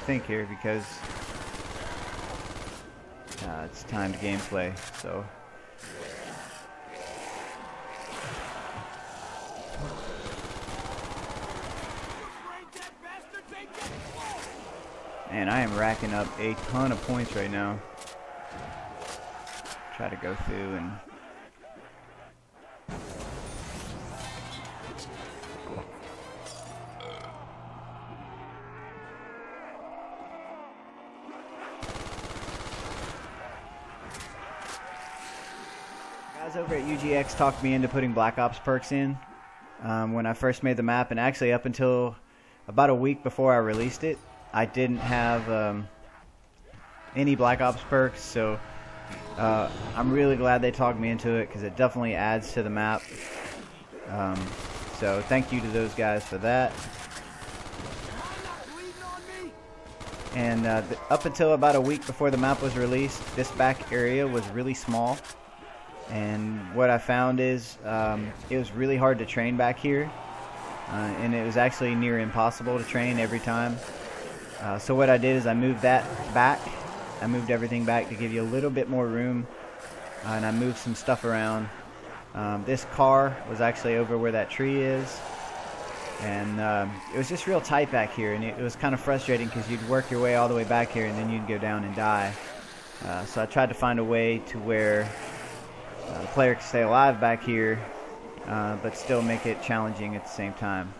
think here because it's timed gameplay. So. And I am racking up a ton of points right now. Try to go through and guys over at UGX talked me into putting Black Ops perks in when I first made the map, and actually up until about a week before I released it, I didn't have any Black Ops perks, so I'm really glad they talked me into it because it definitely adds to the map. So thank you to those guys for that. And up until about a week before the map was released, this back area was really small. And what I found is it was really hard to train back here. And it was actually near impossible to train every time. So what I did is I moved that back. I moved everything back to give you a little bit more room. And I moved some stuff around. This car was actually over where that tree is. And it was just real tight back here. And it was kind of frustrating because you'd work your way all the way back here and then you'd go down and die. So I tried to find a way to where the player could stay alive back here, but still make it challenging at the same time.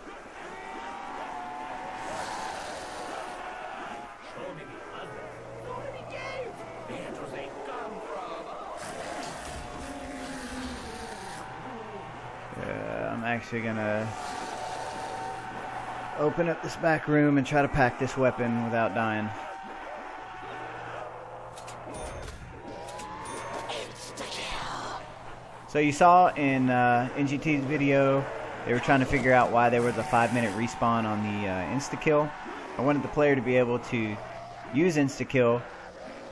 I'm actually gonna open up this back room and try to pack this weapon without dying. So you saw in NGT's video, they were trying to figure out why there was a 5-minute respawn on the Insta-kill. I wanted the player to be able to use Insta-kill,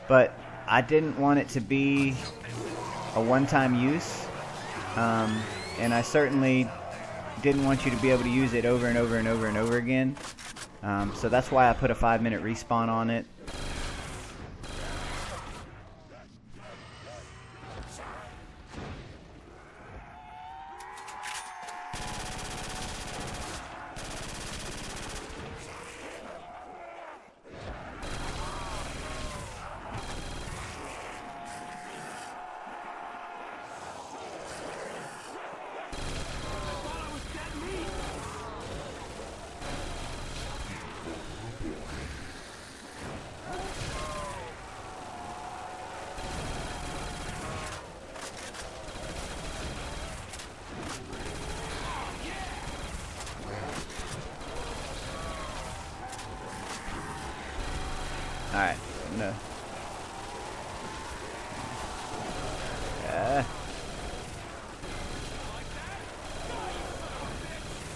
but I didn't want it to be a one-time use. And I certainly didn't want you to be able to use it over and over and over and over again. So that's why I put a 5-minute respawn on it. Alright,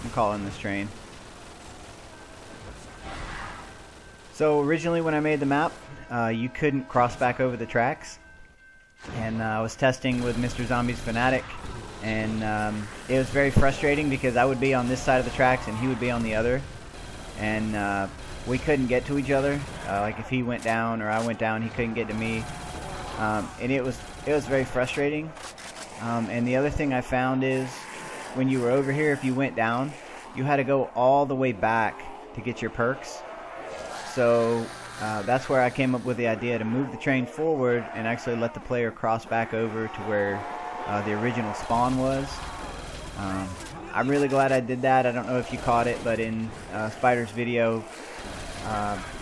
I'm calling this train. So originally when I made the map, you couldn't cross back over the tracks. And I was testing with Mr. Zombie's Fanatic, and it was very frustrating because I would be on this side of the tracks and he would be on the other. And we couldn't get to each other. Like if he went down or I went down, he couldn't get to me. And it was very frustrating. And the other thing I found is when you were over here, if you went down, you had to go all the way back to get your perks. So that's where I came up with the idea to move the train forward and actually let the player cross back over to where the original spawn was. I'm really glad I did that. I don't know if you caught it, but in Spider's video,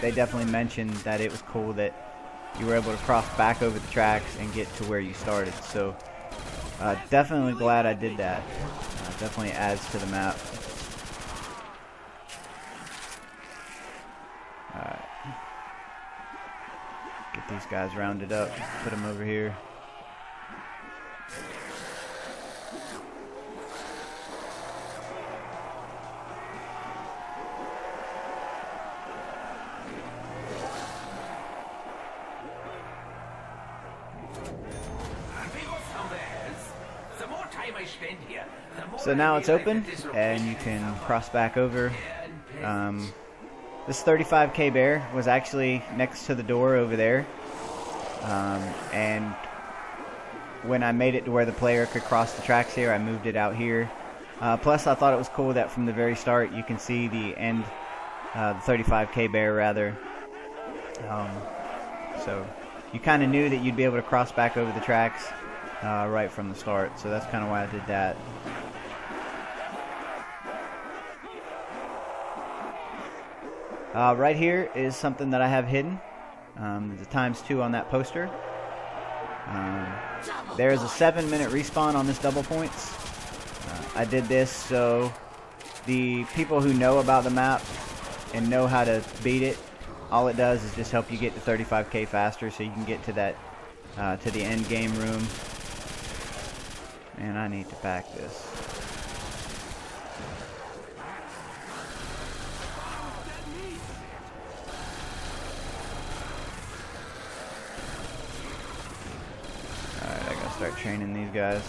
they definitely mentioned that it was cool that you were able to cross back over the tracks and get to where you started. So definitely glad I did that. Definitely adds to the map. Alright. Get these guys rounded up. Put them over here. So now it's open and you can cross back over. This 35K bear was actually next to the door over there, and when I made it to where the player could cross the tracks here, I moved it out here. Plus, I thought it was cool that from the very start you can see the end, the 35K bear rather. So you kind of knew that you'd be able to cross back over the tracks right from the start. So that's kind of why I did that. Right here is something that I have hidden. There's a ×2 on that poster. There is a 7-minute respawn on this double points. I did this so the people who know about the map and know how to beat it, all it does is just help you get to 35K faster, so you can get to that to the end game room. And I need to back this. Alright, I gotta start training these guys.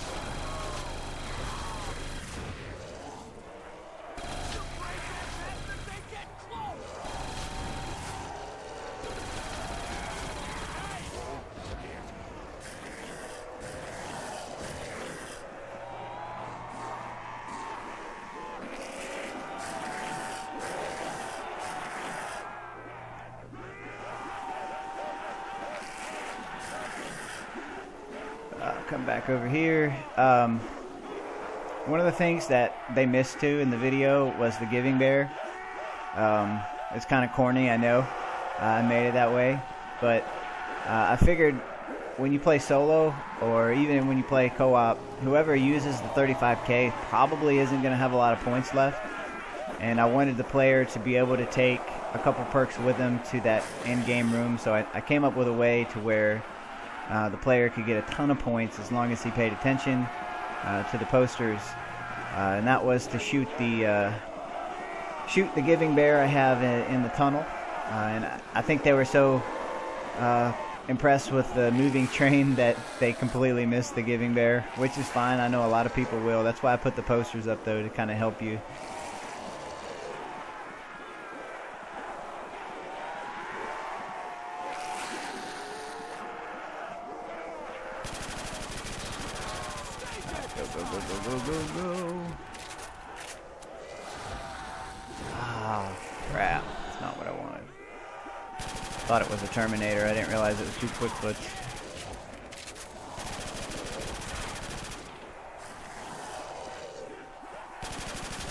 Come back over here. One of the things that they missed too in the video was the giving bear. It's kind of corny, I know. I made it that way, but I figured when you play solo or even when you play co-op, whoever uses the 35K probably isn't going to have a lot of points left, and I wanted the player to be able to take a couple perks with them to that end game room, so I came up with a way to where the player could get a ton of points as long as he paid attention to the posters, and that was to shoot the giving bear I have in the tunnel. And I think they were so impressed with the moving train that they completely missed the giving bear, which is fine. I know a lot of people will. That's why I put the posters up though, to kind of help you. Go. Ah, crap. That's not what I wanted. Thought it was a Terminator. I didn't realize it was 2 quick foots.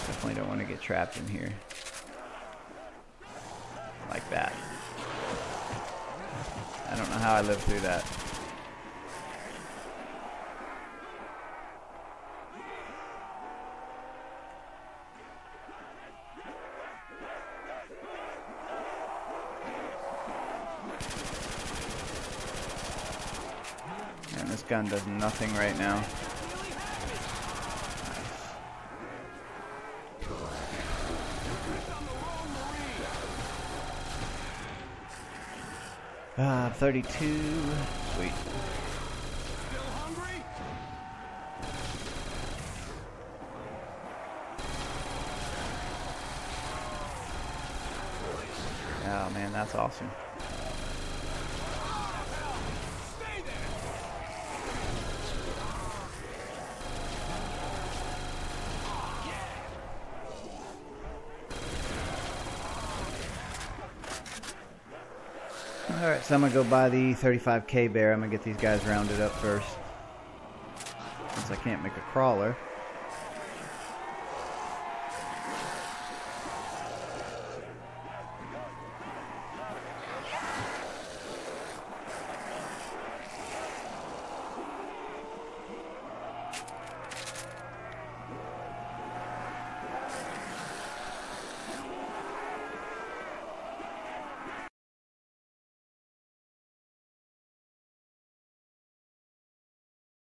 Definitely don't want to get trapped in here. Like that. I don't know how I lived through that. And this gun does nothing right now. Nice. 32. Sweet. Oh man, that's awesome. Alright, so I'm going to go buy the 35K bear. I'm going to get these guys rounded up first, since I can't make a crawler.